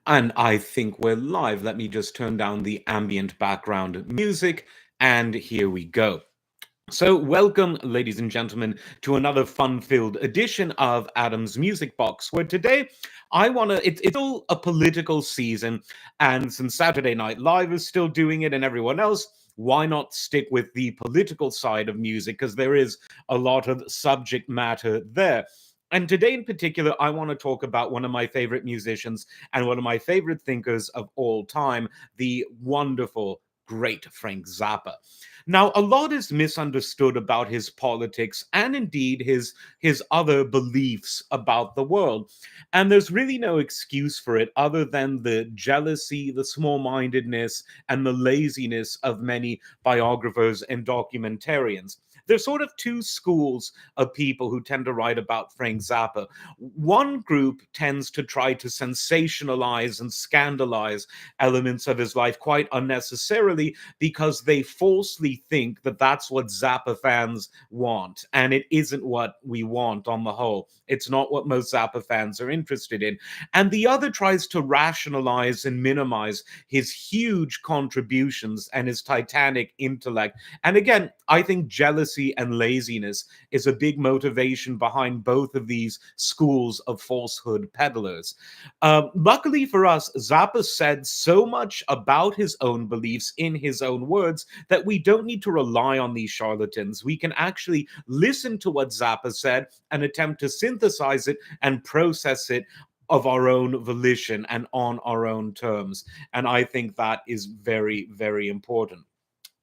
And I think we're live. Let me just turn down the ambient background music, and here we go. So, welcome, ladies and gentlemen, to another fun filled edition of Adam's Music Box, where today I want to. It's still a political season, and since Saturday Night Live is still doing it and everyone else, why not stick with the political side of music? Because there is a lot of subject matter there. And today, in particular, I want to talk about one of my favorite musicians and one of my favorite thinkers of all time, the wonderful, great Frank Zappa. Now, a lot is misunderstood about his politics and indeed his other beliefs about the world. And there's really no excuse for it other than the jealousy, the small-mindedness, and the laziness of many biographers and documentarians. There's sort of two schools of people who tend to write about Frank Zappa. One group tends to try to sensationalize and scandalize elements of his life quite unnecessarily because they falsely think that that's what Zappa fans want. And it isn't what we want on the whole. It's not what most Zappa fans are interested in. And the other tries to rationalize and minimize his huge contributions and his titanic intellect. And again, I think jealousy and laziness is a big motivation behind both of these schools of falsehood peddlers. Luckily for us, Zappa said so much about his own beliefs in his own words that we don't need to rely on these charlatans. We can actually listen to what Zappa said and attempt to synthesize it and process it of our own volition and on our own terms. And I think that is very, very important.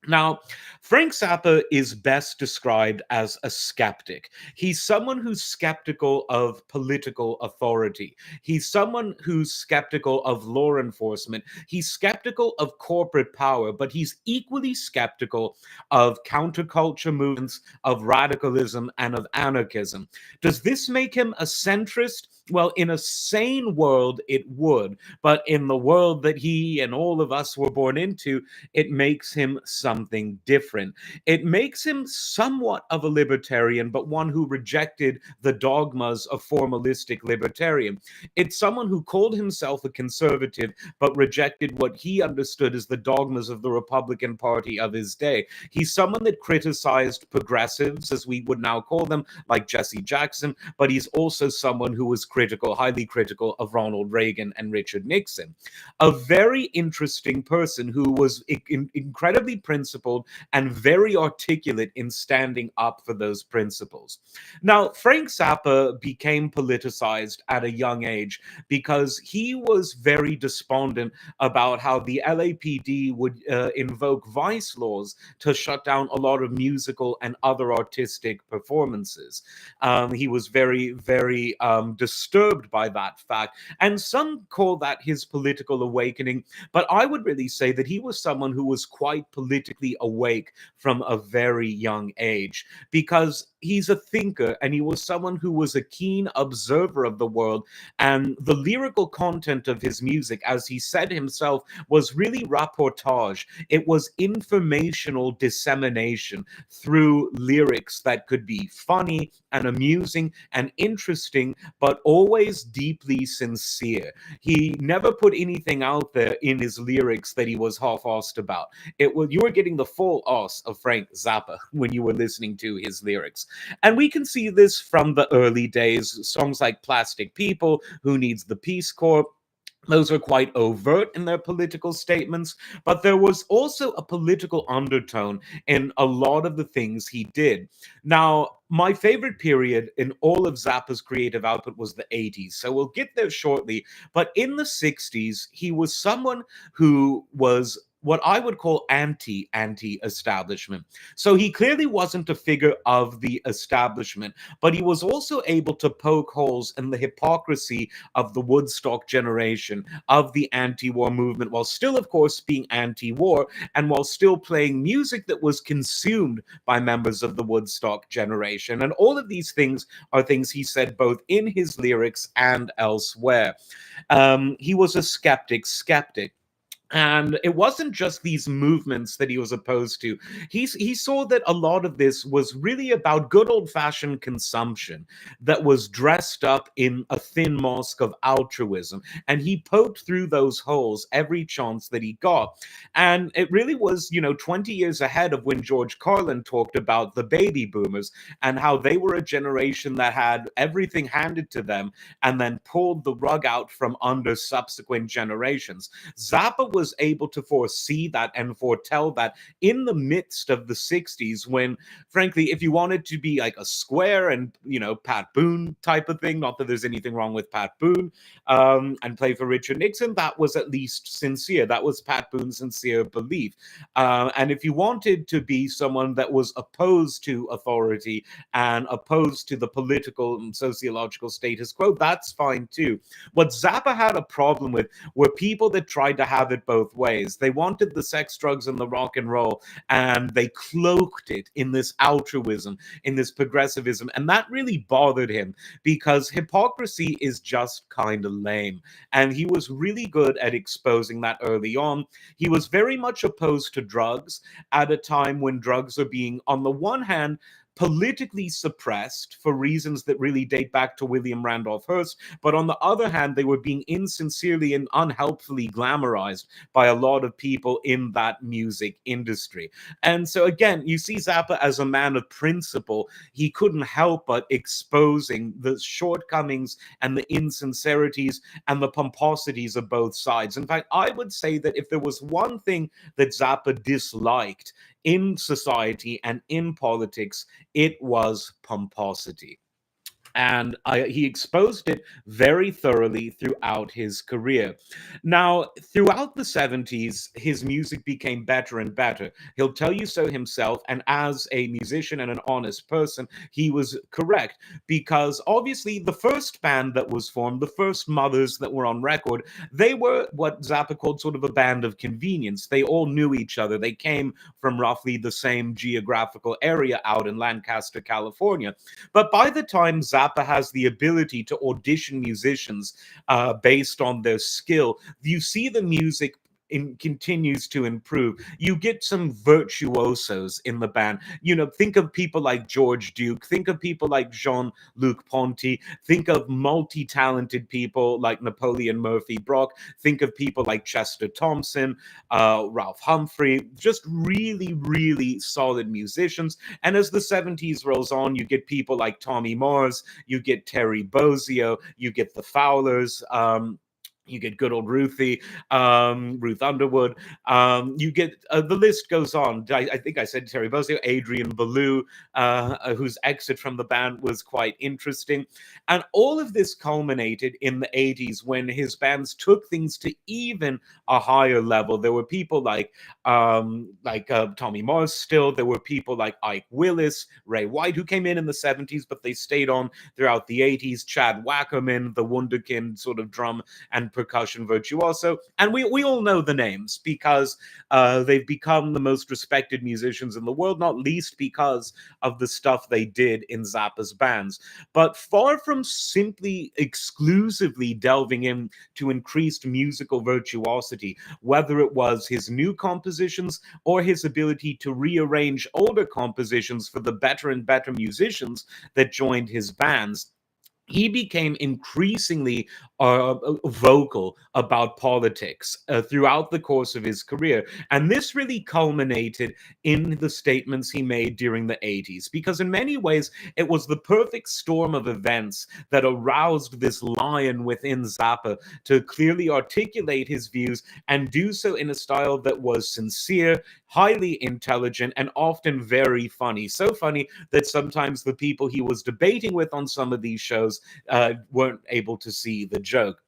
Now, Frank Zappa is best described as a skeptic. He's someone who's skeptical of political authority. He's someone who's skeptical of law enforcement. He's skeptical of corporate power, but he's equally skeptical of counterculture movements, of radicalism, and of anarchism. Does this make him a centrist? Well, in a sane world, it would. But in the world that he and all of us were born into, it makes him something different. It makes him somewhat of a libertarian, but one who rejected the dogmas of formalistic libertarian. It's someone who called himself a conservative, but rejected what he understood as the dogmas of the Republican Party of his day. He's someone that criticized progressives, as we would now call them, like Jesse Jackson, but he's also someone who was critical, highly critical of Ronald Reagan and Richard Nixon. A very interesting person who was incredibly principled and very articulate in standing up for those principles. Now, Frank Zappa became politicized at a young age because he was very despondent about how the LAPD would invoke vice laws to shut down a lot of musical and other artistic performances. He was very, very disturbed by that fact. And some call that his political awakening, but I would really say that he was someone who was quite politically awake from a very young age because he's a thinker and he was someone who was a keen observer of the world. And the lyrical content of his music, as he said himself, was really rapportage. It was informational dissemination through lyrics that could be funny and amusing and interesting, but always deeply sincere. He never put anything out there in his lyrics that he was half-assed about. It was you were getting the full ass of Frank Zappa when you were listening to his lyrics. And we can see this from the early days. Songs like Plastic People, Who Needs the Peace Corps, those are quite overt in their political statements, but there was also a political undertone in a lot of the things he did. Now, my favorite period in all of Zappa's creative output was the 80s, so we'll get there shortly. But in the 60s, he was someone who was what I would call anti-establishment. So he clearly wasn't a figure of the establishment, but he was also able to poke holes in the hypocrisy of the Woodstock generation, of the anti-war movement, while still, of course, being anti-war, and while still playing music that was consumed by members of the Woodstock generation. And all of these things are things he said both in his lyrics and elsewhere. He was a skeptic. And it wasn't just these movements that he was opposed to. He saw that a lot of this was really about good old fashioned consumption that was dressed up in a thin mask of altruism. And he poked through those holes every chance that he got. And it really was, 20 years ahead of when George Carlin talked about the baby boomers and how they were a generation that had everything handed to them and then pulled the rug out from under subsequent generations. Zappa was able to foresee that and foretell that in the midst of the 60s, when, frankly, if you wanted to be like a Square and, Pat Boone type of thing, not that there's anything wrong with Pat Boone, and play for Richard Nixon, that was at least sincere. That was Pat Boone's sincere belief. And if you wanted to be someone that was opposed to authority and opposed to the political and sociological status quo, that's fine too. What Zappa had a problem with were people that tried to have it both ways. They wanted the sex, drugs, and the rock and roll, and they cloaked it in this altruism, in this progressivism. And that really bothered him because hypocrisy is just kind of lame. And he was really good at exposing that early on. He was very much opposed to drugs at a time when drugs are being, on the one hand, politically suppressed for reasons that really date back to William Randolph Hearst. But on the other hand, they were being insincerely and unhelpfully glamorized by a lot of people in that music industry. And so, again, you see Zappa as a man of principle. He couldn't help but exposing the shortcomings and the insincerities and the pomposities of both sides. In fact, I would say that if there was one thing that Zappa disliked in society and in politics, it was pomposity. And he exposed it very thoroughly throughout his career. Now, throughout the 70s, his music became better and better. He'll tell you so himself, and as a musician and an honest person, he was correct, because obviously the first band that was formed, the first mothers that were on record, they were what Zappa called sort of a band of convenience. They all knew each other. They came from roughly the same geographical area out in Lancaster, California. But by the time Zappa has the ability to audition musicians based on their skill, you see the music continues to improve. You get some virtuosos in the band. Think of people like George Duke, think of people like Jean-Luc Ponty, think of multi-talented people like Napoleon Murphy Brock, think of people like Chester Thompson, Ralph Humphrey, just really, really solid musicians. And as the 70s rolls on, you get people like Tommy Mars, you get Terry Bozzio, you get the Fowlers, you get good old Ruthie, Ruth Underwood. You get the list goes on. I think I said Terry Bozzio, Adrian Belew, whose exit from the band was quite interesting, and all of this culminated in the 80s when his bands took things to even a higher level. There were people like Tommy Mars. Still, there were people like Ike Willis, Ray White, who came in the 70s, but they stayed on throughout the 80s. Chad Wackerman, the wunderkind sort of drum and percussion virtuoso. And we all know the names because they've become the most respected musicians in the world, not least because of the stuff they did in Zappa's bands. But far from simply exclusively delving into increased musical virtuosity, whether it was his new compositions or his ability to rearrange older compositions for the better and better musicians that joined his bands, he became increasingly vocal about politics throughout the course of his career. And this really culminated in the statements he made during the 80s, because in many ways, it was the perfect storm of events that aroused this lion within Zappa to clearly articulate his views and do so in a style that was sincere, highly intelligent, and often very funny. So funny that sometimes the people he was debating with on some of these shows weren't able to see the joke.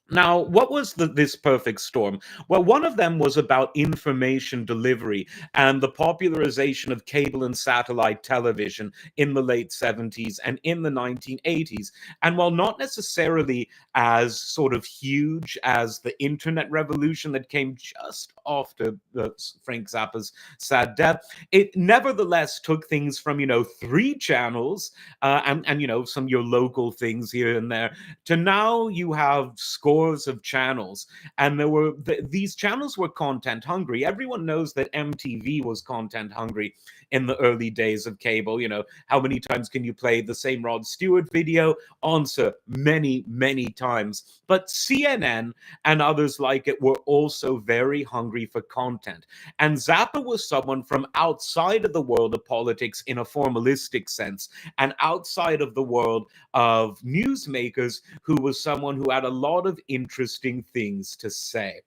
Now, what was this perfect storm? Well, one of them was about information delivery and the popularization of cable and satellite television in the late 70s and in the 1980s. And while not necessarily as sort of huge as the internet revolution that came just after Frank Zappa's sad death, it nevertheless took things from, 3 channels and some of your local things here and there to now you have scores scores of channels, and these channels were content hungry. Everyone knows that MTV was content hungry in the early days of cable. How many times can you play the same Rod Stewart video? Answer: many, many times. But CNN and others like it were also very hungry for content. And Zappa was someone from outside of the world of politics in a formalistic sense, and outside of the world of newsmakers, who was someone who had a lot of interesting things to say.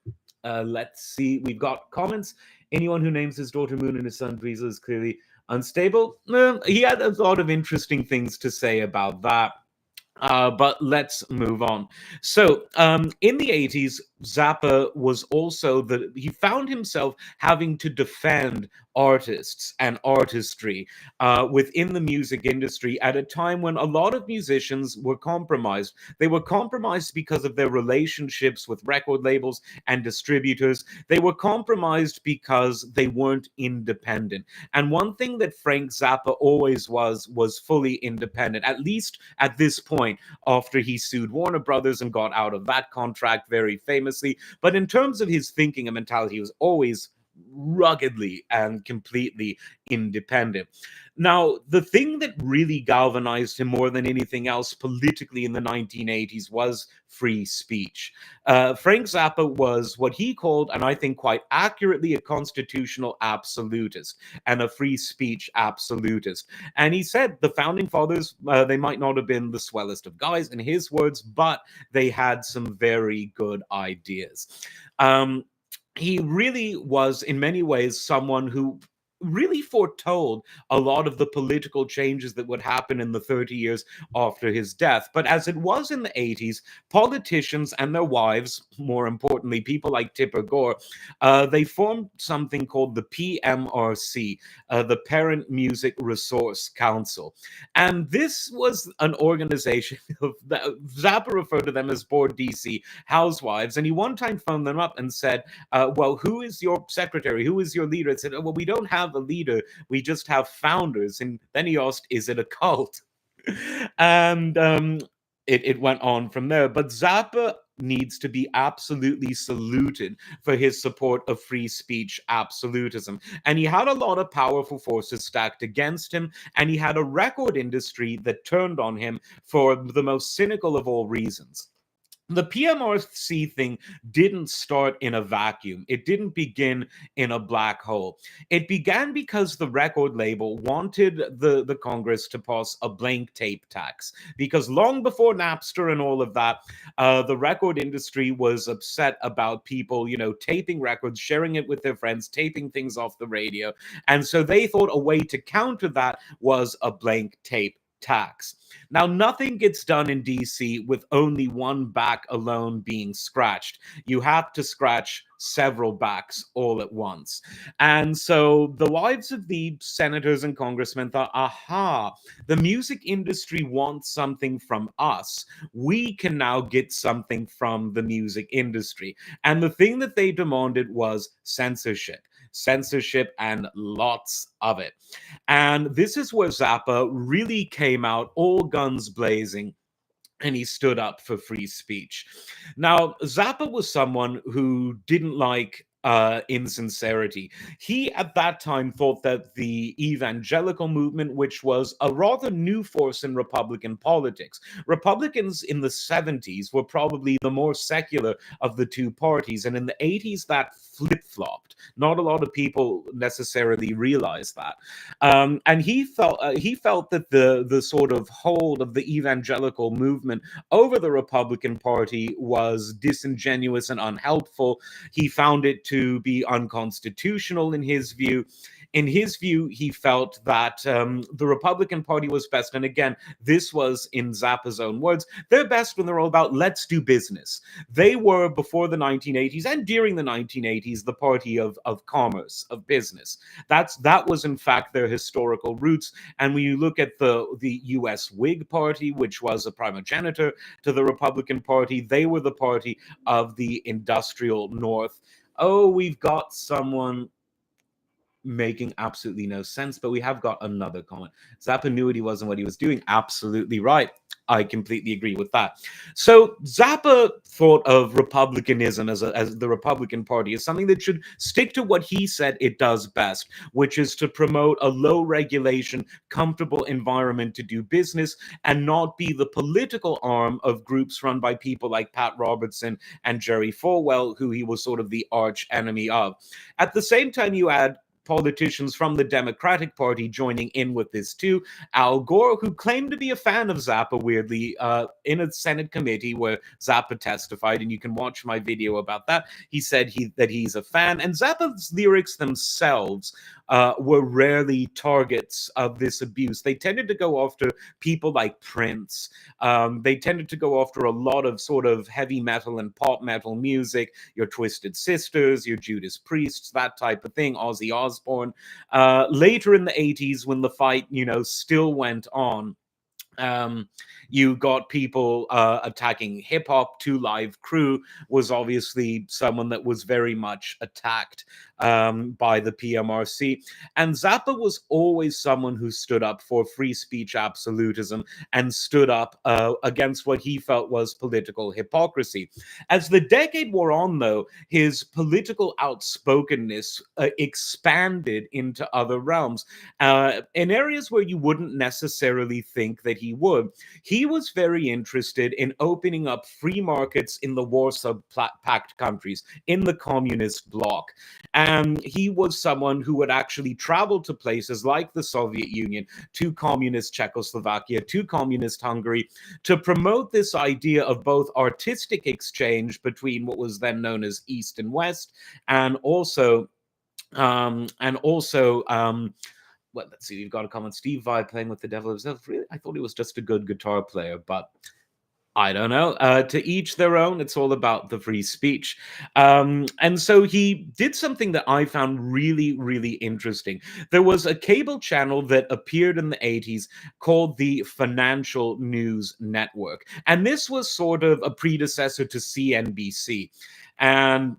Let's see. We've got comments. Anyone who names his daughter Moon and his son Dweezil is clearly unstable. He had a lot of interesting things to say about that. But let's move on. So, in the 80s, Zappa was also he found himself having to defend artists and artistry within the music industry at a time when a lot of musicians were compromised. They were compromised because of their relationships with record labels and distributors. They were compromised because they weren't independent. And one thing that Frank Zappa always was fully independent, at least at this point, after he sued Warner Brothers and got out of that contract very famously. But in terms of his thinking and mentality, he was always ruggedly and completely independent. Now, the thing that really galvanized him more than anything else politically in the 1980s was free speech. Frank Zappa was what he called, and I think quite accurately, a constitutional absolutist and a free speech absolutist. And he said the founding fathers, they might not have been the swellest of guys, in his words, but they had some very good ideas. He really was, in many ways, someone who really foretold a lot of the political changes that would happen in the 30 years after his death. But as it was in the 80s, politicians and their wives, more importantly, people like Tipper Gore, they formed something called the PMRC, the Parent Music Resource Council. And this was an organization that Zappa referred to them as poor DC housewives. And he one time phoned them up and said, well, who is your secretary? Who is your leader? It said, well, we don't have a leader. We just have founders. And then he asked, is it a cult? And it went on from there. But Zappa needs to be absolutely saluted for his support of free speech absolutism. And he had a lot of powerful forces stacked against him, and he had a record industry that turned on him for the most cynical of all reasons. The PMRC thing didn't start in a vacuum. It didn't begin in a black hole. It began because the record label wanted the Congress to pass a blank tape tax. Because long before Napster and all of that, the record industry was upset about people, taping records, sharing it with their friends, taping things off the radio. And so they thought a way to counter that was a blank tape tax. Now, nothing gets done in DC with only one back alone being scratched. You have to scratch several backs all at once. And so the wives of the senators and congressmen thought, aha, the music industry wants something from us. We can now get something from the music industry. And the thing that they demanded was censorship and lots of it. And this is where Zappa really came out all guns blazing, and he stood up for free speech. Now, Zappa was someone who didn't like insincerity. He, at that time, thought that the evangelical movement, which was a rather new force in Republican politics, Republicans in the 70s were probably the more secular of the two parties, and in the 80s, that flip-flopped. Not a lot of people necessarily realized that. And he felt that the sort of hold of the evangelical movement over the Republican Party was disingenuous and unhelpful. He found it to be unconstitutional in his view. In his view, he felt that the Republican Party was best. And again, this was in Zappa's own words, they're best when they're all about let's do business. They were, before the 1980s and during the 1980s, the party of commerce, of business. That was, in fact, their historical roots. And when you look at the U.S. Whig Party, which was a primogenitor to the Republican Party, they were the party of the industrial North. Oh, we've got someone making absolutely no sense, but we have got another comment. Zappa knew what he was and what he was doing. Absolutely right. I completely agree with that. So Zappa thought of republicanism as the Republican Party as something that should stick to what he said it does best, which is to promote a low regulation, comfortable environment to do business and not be the political arm of groups run by people like Pat Robertson and Jerry Falwell, who he was sort of the arch enemy of. At the same time, you add politicians from the Democratic Party joining in with this too. Al Gore, who claimed to be a fan of Zappa, weirdly, in a Senate committee where Zappa testified, and you can watch my video about that. He said that he's a fan, and Zappa's lyrics themselves were rarely targets of this abuse. They tended to go after people like Prince. They tended to go after a lot of sort of heavy metal and pop metal music, your Twisted Sisters, your Judas Priests, that type of thing, Ozzy Osbourne. Later in the 80s, when the fight, still went on, um, you got people attacking hip hop. Two Live Crew was obviously someone that was very much attacked by the PMRC. And Zappa was always someone who stood up for free speech absolutism and stood up against what he felt was political hypocrisy. As the decade wore on, though, his political outspokenness expanded into other realms in areas where you wouldn't necessarily think that he would. He was very interested in opening up free markets in the Warsaw Pact countries, in the communist bloc. And he was someone who would actually travel to places like the Soviet Union, to communist Czechoslovakia, to communist Hungary, to promote this idea of both artistic exchange between what was then known as East and West, and also well, let's see, we've got a comment. Steve Vai playing with the devil himself. Really, I thought he was just a good guitar player, but I don't know. To each their own. It's all about the free speech. And so he did something that I found really, really interesting. There was a cable channel that appeared in the 80s called the Financial News Network. And this was sort of a predecessor to CNBC. And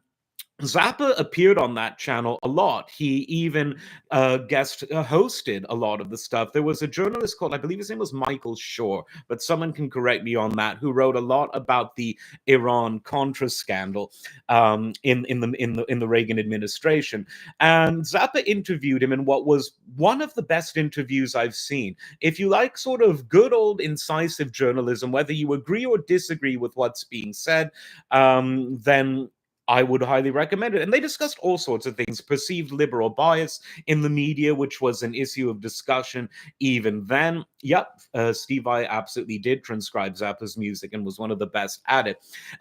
Zappa appeared on that channel a lot. He even guest hosted a lot of the stuff. There was a journalist called, I believe his name was Michael Shore, but someone can correct me on that, who wrote a lot about the Iran Contra scandal in the Reagan administration. And Zappa interviewed him in what was one of the best interviews I've seen. If you like sort of good old incisive journalism, whether you agree or disagree with what's being said, then I would highly recommend it. And they discussed all sorts of things, perceived liberal bias in the media, which was an issue of discussion even then. Yep, Steve Vai absolutely did transcribe Zappa's music and was one of the best at it.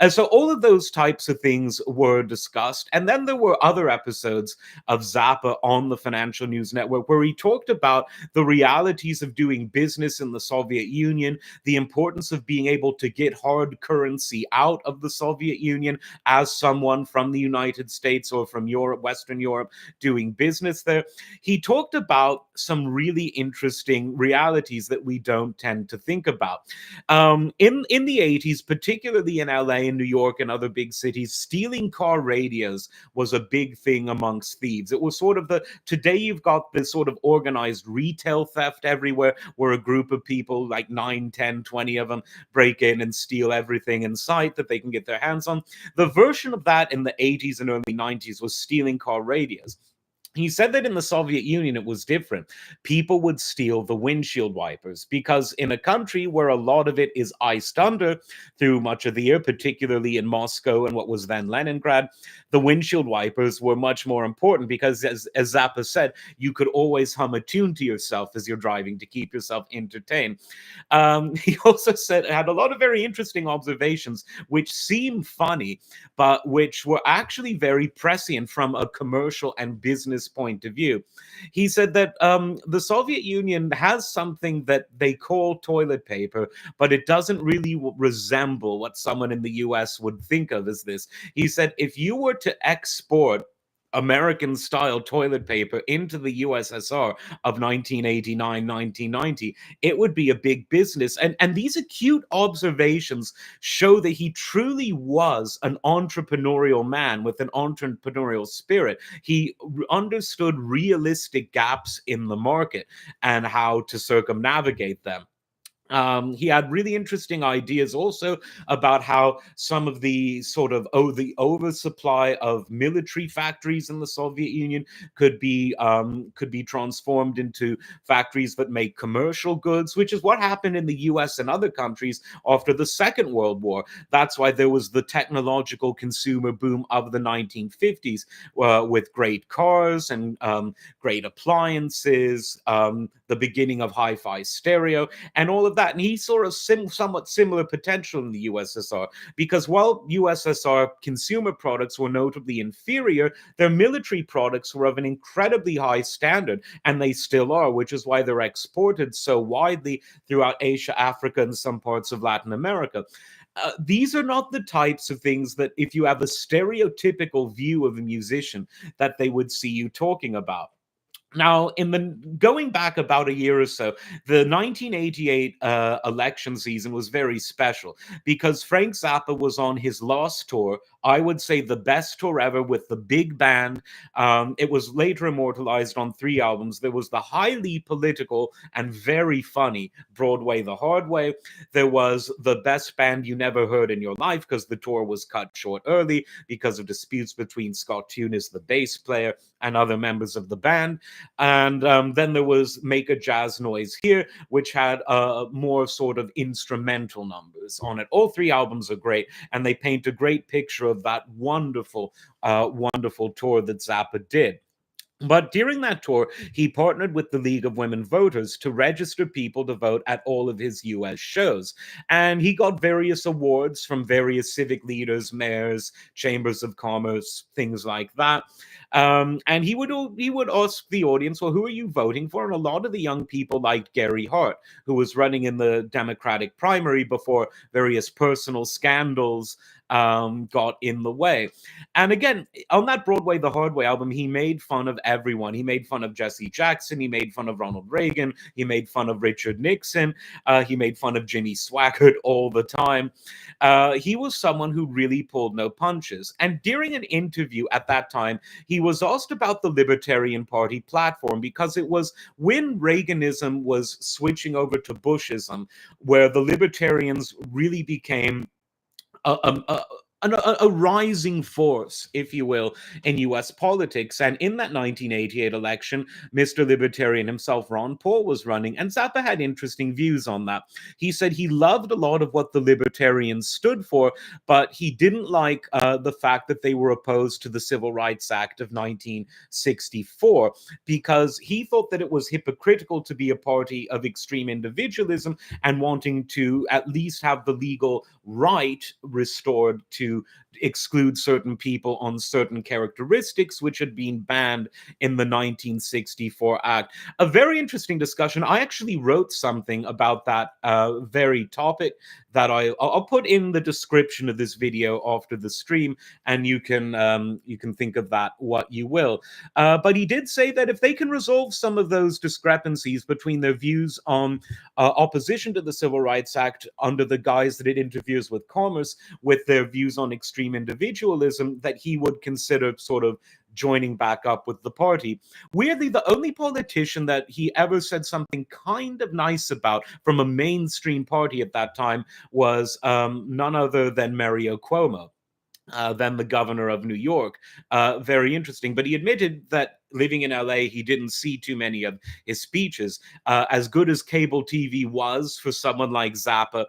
So all of those types of things were discussed. And then there were other episodes of Zappa on the Financial News Network where he talked about the realities of doing business in the Soviet Union, the importance of being able to get hard currency out of the Soviet Union as someone from the United States or from Europe, Western Europe, doing business there. He talked about some really interesting realities that we don't tend to think about. In the 80s, particularly in LA and New York and other big cities, stealing car radios was a big thing amongst thieves. It was sort of today you've got this sort of organized retail theft everywhere where a group of people, like 9, 10, 20 of them, break in and steal everything in sight that they can get their hands on. The version of that in the 80s and early 90s was stealing car radios. He said that in the Soviet Union, it was different. People would steal the windshield wipers because in a country where a lot of it is iced under through much of the year, particularly in Moscow and what was then Leningrad, the windshield wipers were much more important because, as Zappa said, you could always hum a tune to yourself as you're driving to keep yourself entertained. He also had a lot of very interesting observations, which seem funny, but which were actually very prescient from a commercial and business point of view. He said that the Soviet Union has something that they call toilet paper, but it doesn't really resemble what someone in the US would think of as this. He said if you were to export American style toilet paper into the USSR of 1989, 1990, it would be a big business. And these acute observations show that he truly was an entrepreneurial man with an entrepreneurial spirit. He understood realistic gaps in the market and how to circumnavigate them. He had really interesting ideas also about how some of the sort of the oversupply of military factories in the Soviet Union could be transformed into factories that make commercial goods, which is what happened in the U.S. and other countries after the Second World War. That's why there was the technological consumer boom of the 1950s, with great cars and great appliances, the beginning of hi-fi stereo and all of that. And he saw a somewhat similar potential in the USSR because while USSR consumer products were notably inferior, their military products were of an incredibly high standard, and they still are, which is why they're exported so widely throughout Asia, Africa, and some parts of Latin America. These are not the types of things that, if you have a stereotypical view of a musician, that they would see you talking about. Now, in the going back about a year or so, the 1988 election season was very special because Frank Zappa was on his last tour. I would say the best tour ever with the big band. It was later immortalized on 3 albums. There was the highly political and very funny Broadway the Hard Way. There was the best band you never heard in your life because the tour was cut short early because of disputes between Scott Tunis, the bass player, and other members of the band. And then there was Make a Jazz Noise Here, which had more sort of instrumental numbers on it. All 3 albums are great, and they paint a great picture of that wonderful, wonderful tour that Zappa did. But during that tour, he partnered with the League of Women Voters to register people to vote at all of his US shows. And he got various awards from various civic leaders, mayors, chambers of commerce, things like that. And he would ask the audience, well, who are you voting for? And a lot of the young people liked Gary Hart, who was running in the Democratic primary before various personal scandals got in the way. And again, on that Broadway the Hard Way album, he made fun of everyone. He made fun of Jesse Jackson. He made fun of Ronald Reagan. He made fun of Richard Nixon. He made fun of Jimmy Swaggart all the time. He was someone who really pulled no punches. And during an interview at that time, he was asked about the Libertarian Party platform because it was when Reaganism was switching over to Bushism, where the Libertarians really became a, a, a, a rising force, if you will, in US politics. And in that 1988 election, Mr. Libertarian himself, Ron Paul, was running, and Zappa had interesting views on that. He said he loved a lot of what the Libertarians stood for, but he didn't like the fact that they were opposed to the Civil Rights Act of 1964 because he thought that it was hypocritical to be a party of extreme individualism and wanting to at least have the legal right restored to exclude certain people on certain characteristics which had been banned in the 1964 Act. A very interesting discussion. I actually wrote something about that very topic that I'll put in the description of this video after the stream, and you can think of that what you will. But he did say that if they can resolve some of those discrepancies between their views on opposition to the Civil Rights Act under the guise that it interferes with commerce, with their views on extreme individualism, that he would consider sort of joining back up with the party. Weirdly, the only politician that he ever said something kind of nice about from a mainstream party at that time was none other than Mario Cuomo. Then the governor of New York. Very interesting. But he admitted that living in LA, he didn't see too many of his speeches. As good as cable TV was for someone like Zappa,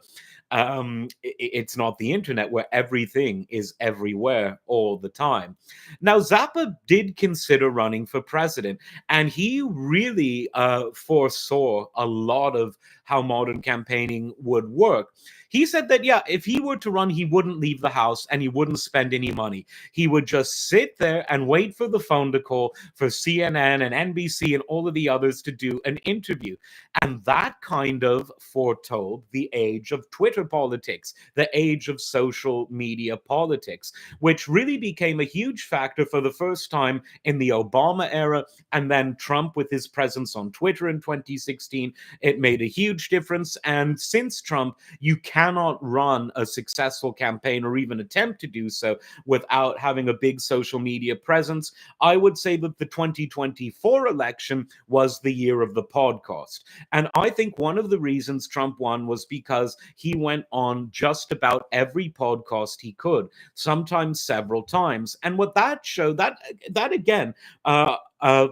it's not the internet where everything is everywhere all the time. Now, Zappa did consider running for president, and he really foresaw a lot of how modern campaigning would work. He said that, yeah, if he were to run, he wouldn't leave the house and he wouldn't spend any money. He would just sit there and wait for the phone to call for CNN and NBC and all of the others to do an interview. And that kind of foretold the age of Twitter politics, the age of social media politics, which really became a huge factor for the first time in the Obama era. And then Trump, with his presence on Twitter in 2016, it made a huge difference. And since Trump, you can cannot run a successful campaign or even attempt to do so without having a big social media presence. I would say that the 2024 election was the year of the podcast. And I think one of the reasons Trump won was because he went on just about every podcast he could, sometimes several times. And what that showed, that again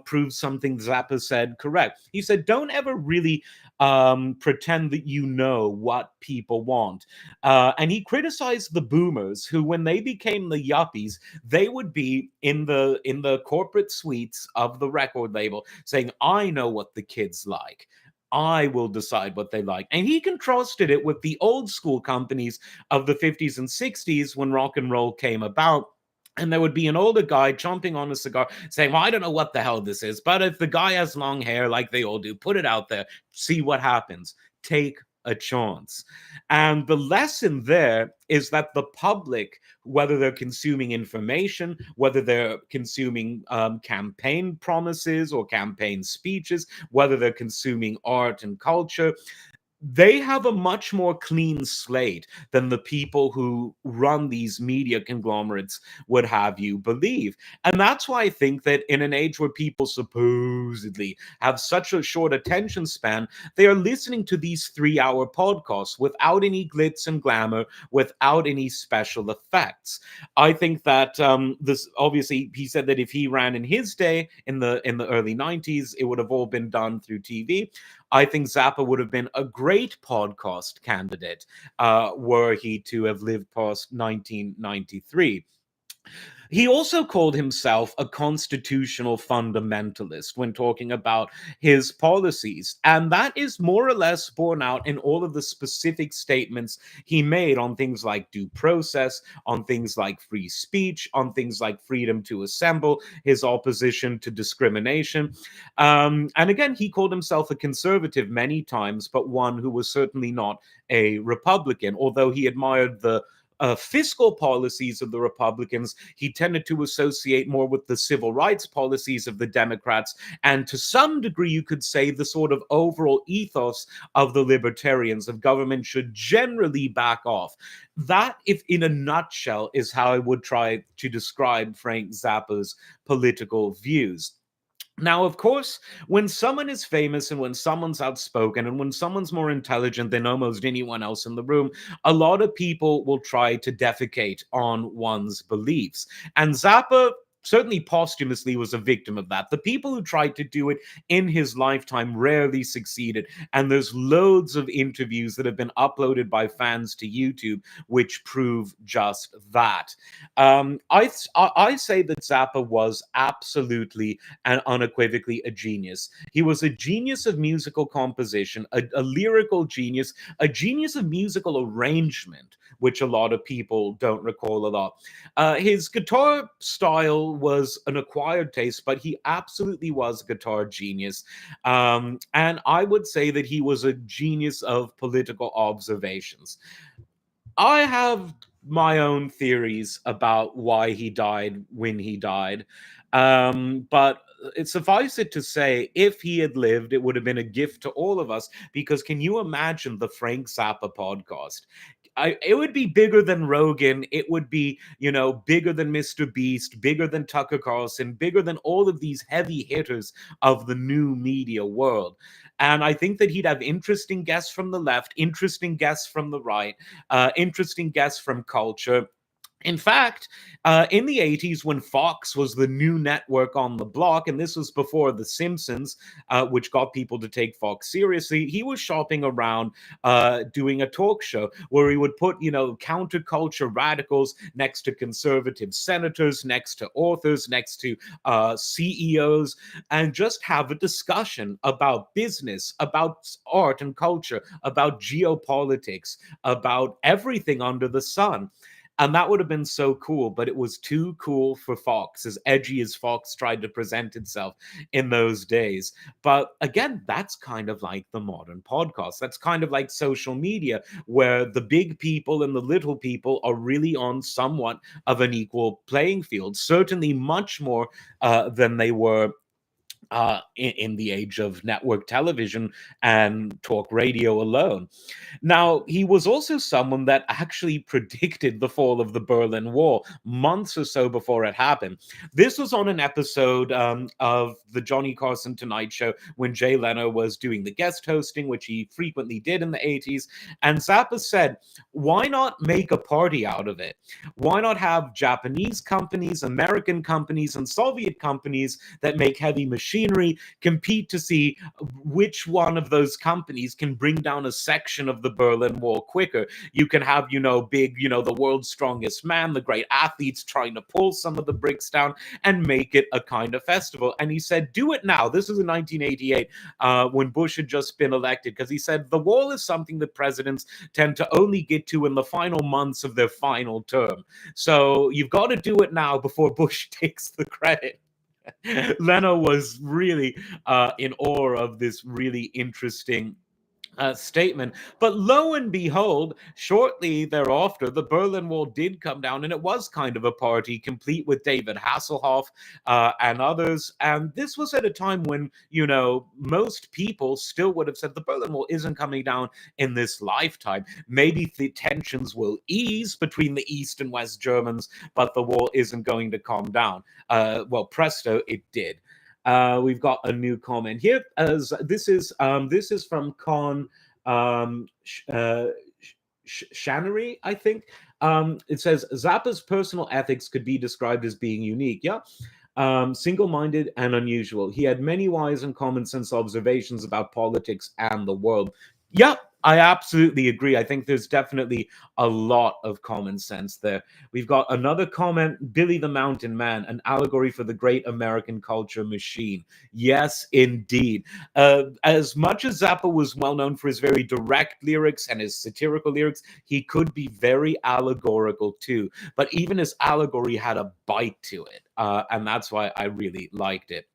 proves something Zappa said correct. He said, don't ever really pretend that you know what people want. And he criticized the boomers who, when they became the yuppies, they would be in the corporate suites of the record label saying, I know what the kids like. I will decide what they like. And he contrasted it with the old school companies of the 50s and 60s when rock and roll came about. And there would be an older guy chomping on a cigar saying, well, I don't know what the hell this is, but if the guy has long hair like they all do, put it out there, see what happens. Take a chance. And the lesson there is that the public, whether they're consuming information, whether they're consuming campaign promises or campaign speeches, whether they're consuming art and culture, they have a much more clean slate than the people who run these media conglomerates would have you believe. And that's why I think that in an age where people supposedly have such a short attention span, they are listening to these 3-hour podcasts without any glitz and glamour, without any special effects. I think that this, obviously, he said that if he ran in his day in the early 90s, it would have all been done through TV. I think Zappa would have been a great podcast candidate were he to have lived past 1993. He also called himself a constitutional fundamentalist when talking about his policies. And that is more or less borne out in all of the specific statements he made on things like due process, on things like free speech, on things like freedom to assemble, his opposition to discrimination. And again, he called himself a conservative many times, but one who was certainly not a Republican, although he admired the fiscal policies of the Republicans, he tended to associate more with the civil rights policies of the Democrats, and to some degree, you could say the sort of overall ethos of the libertarians of government should generally back off. That, if in a nutshell, is how I would try to describe Frank Zappa's political views. Now, of course, when someone is famous and when someone's outspoken and when someone's more intelligent than almost anyone else in the room, a lot of people will try to defecate on one's beliefs. And Zappa certainly posthumously was a victim of that. The people who tried to do it in his lifetime rarely succeeded. And there's loads of interviews that have been uploaded by fans to YouTube which prove just that. I say that Zappa was absolutely and unequivocally a genius. He was a genius of musical composition, a lyrical genius, a genius of musical arrangement, which a lot of people don't recall a lot. His guitar style was an acquired taste, but he absolutely was a guitar genius. And I would say that he was a genius of political observations. I have my own theories about why he died when he died. But it suffice it to say, if he had lived, it would have been a gift to all of us. Because can you imagine the Frank Zappa podcast? It would be bigger than Rogan. It would be, bigger than Mr. Beast, bigger than Tucker Carlson, bigger than all of these heavy hitters of the new media world. And I think that he'd have interesting guests from the left, interesting guests from the right, interesting guests from culture. In fact, in the 80s, when Fox was the new network on the block, and this was before The Simpsons, which got people to take Fox seriously, he was shopping around doing a talk show where he would put, counterculture radicals next to conservative senators, next to authors, next to CEOs, and just have a discussion about business, about art and culture, about geopolitics, about everything under the sun. And that would have been so cool, but it was too cool for Fox, as edgy as Fox tried to present itself in those days. But again, that's kind of like the modern podcast. That's kind of like social media, where the big people and the little people are really on somewhat of an equal playing field, certainly much more than they were in the age of network television and talk radio alone. Now, he was also someone that actually predicted the fall of the Berlin Wall months or so before it happened. This was on an episode of the Johnny Carson Tonight Show when Jay Leno was doing the guest hosting, which he frequently did in the 80s. And Zappa said, why not make a party out of it? Why not have Japanese companies, American companies, and Soviet companies that make heavy machinery compete to see which one of those companies can bring down a section of the Berlin Wall quicker? You can have, big, the world's strongest man, the great athletes trying to pull some of the bricks down and make it a kind of festival. And he said, do it now. This was in 1988 when Bush had just been elected, because he said the wall is something that presidents tend to only get to in the final months of their final term. So you've got to do it now before Bush takes the credit. Leno was really in awe of this really interesting statement. But lo and behold, shortly thereafter, the Berlin Wall did come down, and it was kind of a party, complete with David Hasselhoff and others. And this was at a time when, most people still would have said the Berlin Wall isn't coming down in this lifetime. Maybe the tensions will ease between the East and West Germans, but the wall isn't going to calm down. Well, presto, it did. We've got a new comment here. As this is from Con Shannery, I think. It says Zappa's personal ethics could be described as being unique. Yeah. Single-minded and unusual. He had many wise and common sense observations about politics and the world. Yeah, I absolutely agree. I think there's definitely a lot of common sense there. We've got another comment, Billy the Mountain Man, an allegory for the great American culture machine. Yes, indeed. As much as Zappa was well known for his very direct lyrics and his satirical lyrics, he could be very allegorical too. But even his allegory had a bite to it, and that's why I really liked it.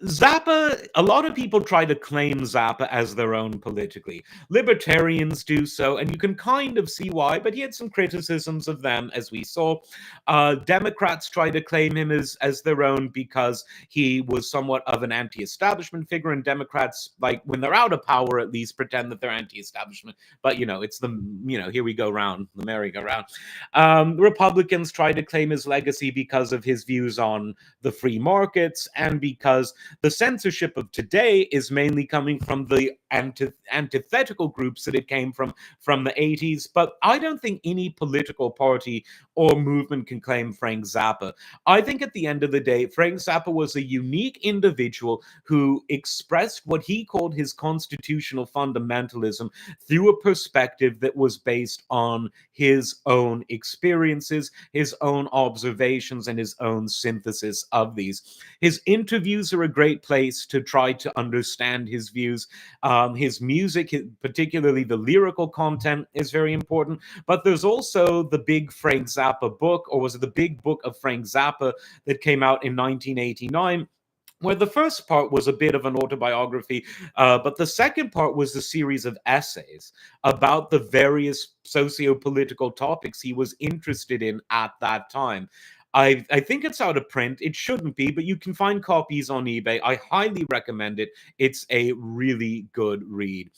Zappa, a lot of people try to claim Zappa as their own politically. Libertarians do so, and you can kind of see why, but he had some criticisms of them, as we saw. Democrats try to claim him as their own because he was somewhat of an anti-establishment figure, and Democrats, like, when they're out of power, at least pretend that they're anti-establishment. But, it's here we go round, the merry-go-round. Republicans try to claim his legacy because of his views on the free markets, and because the censorship of today is mainly coming from the antithetical groups that it came from the 80s. But I don't think any political party or movement can claim Frank Zappa. I think at the end of the day, Frank Zappa was a unique individual who expressed what he called his constitutional fundamentalism through a perspective that was based on his own experiences, his own observations, and his own synthesis of these. His interviews are a great place to try to understand his views. His music, particularly the lyrical content, is very important. But there's also the big Frank Zappa book, or was it the big book of Frank Zappa, that came out in 1989? Where the first part was a bit of an autobiography, but the second part was a series of essays about the various socio-political topics he was interested in at that time. I think it's out of print. It shouldn't be, but you can find copies on eBay. I highly recommend it. It's a really good read.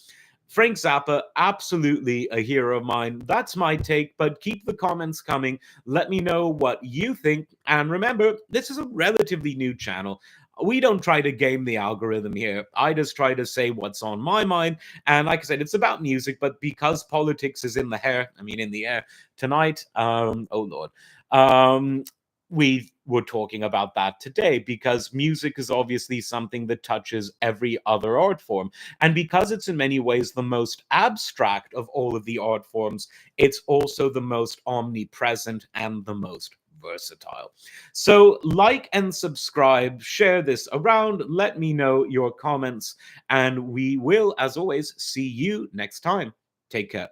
Frank Zappa, absolutely a hero of mine. That's my take, but keep the comments coming. Let me know what you think. And remember, this is a relatively new channel. We don't try to game the algorithm here. I just try to say what's on my mind. And like I said, it's about music, but because politics is in the air tonight, oh Lord, we were talking about that today, because music is obviously something that touches every other art form. And because it's in many ways the most abstract of all of the art forms, it's also the most omnipresent and the most versatile. So like and subscribe, share this around, let me know your comments, and we will, as always, see you next time. Take care.